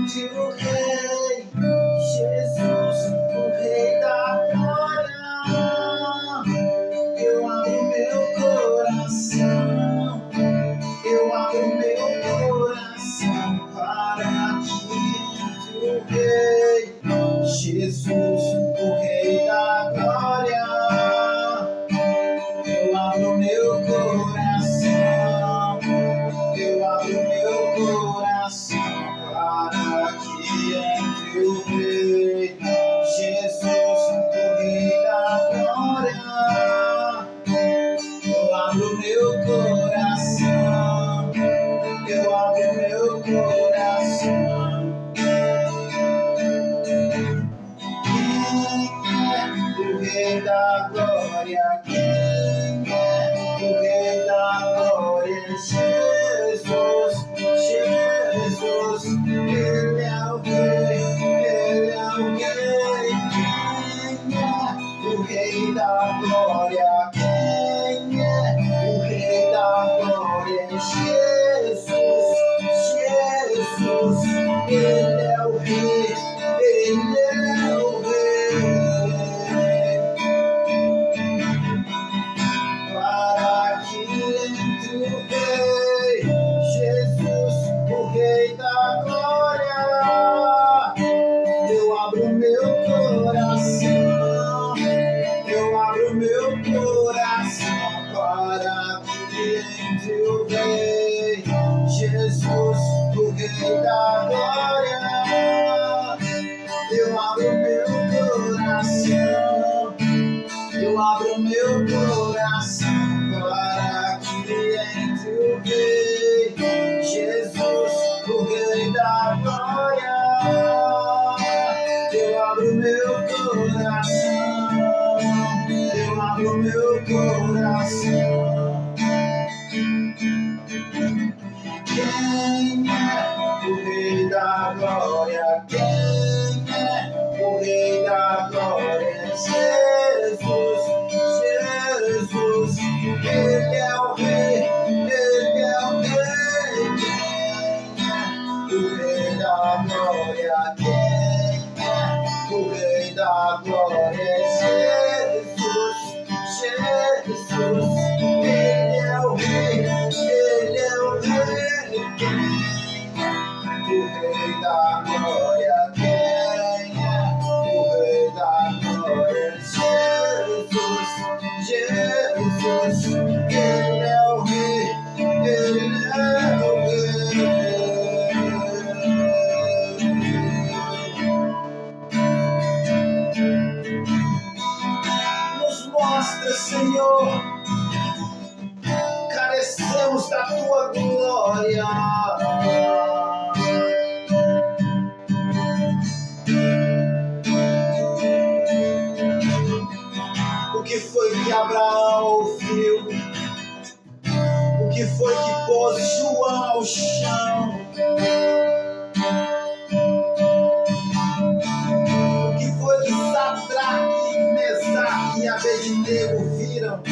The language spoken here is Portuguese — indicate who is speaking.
Speaker 1: entre o Rei, Jesus, o Rei da glória. Eu abro meu coração, eu abro meu coração para ti entre o Rei, Jesus, o Rei da glória. Eu abro meu coração, eu abro meu coração para que entre o Rei, Jesus, o Rei da glória. Eu abro meu coração, eu abro meu coração. Quem é o Rei da glória? Quem é o Rei da glória? Jesus, Jesus, Ele é o Rei, Ele é o Rei. Quem é o Rei da glória? Quem é o Rei da glória? Jesus, Jesus, Ele é o Rei, Ele é o Rei. Para que entre o Rei, Jesus, o Rei da glória. Eu abro meu coração, eu abro meu coração para que entre o Rei, Jesus, o Rei da glória. Eu abro meu coração, eu abro meu coração para que entre o Rei, Jesus, o Rei da glória. Eu abro meu coração, eu abro meu coração. Quem é o Rei da glória? Quem é o Rei da glória? Jesus, Jesus, Ele é o Rei, Ele é o Rei. Quem é o Rei da glória? Quem é o Rei da glória? Jesus, Jesus, Ele é o Rei, Ele é o Rei. O Rei da glória, quem é o Rei da glória? Jesus, Jesus, Ele é o Rei, Ele é o Rei. Nos mostra, Senhor, carecemos da tua glória. O que foi que Abraão ouviu? O que foi que pôs João ao chão? O que foi que Sadraque, Mesaque e Abednego viram?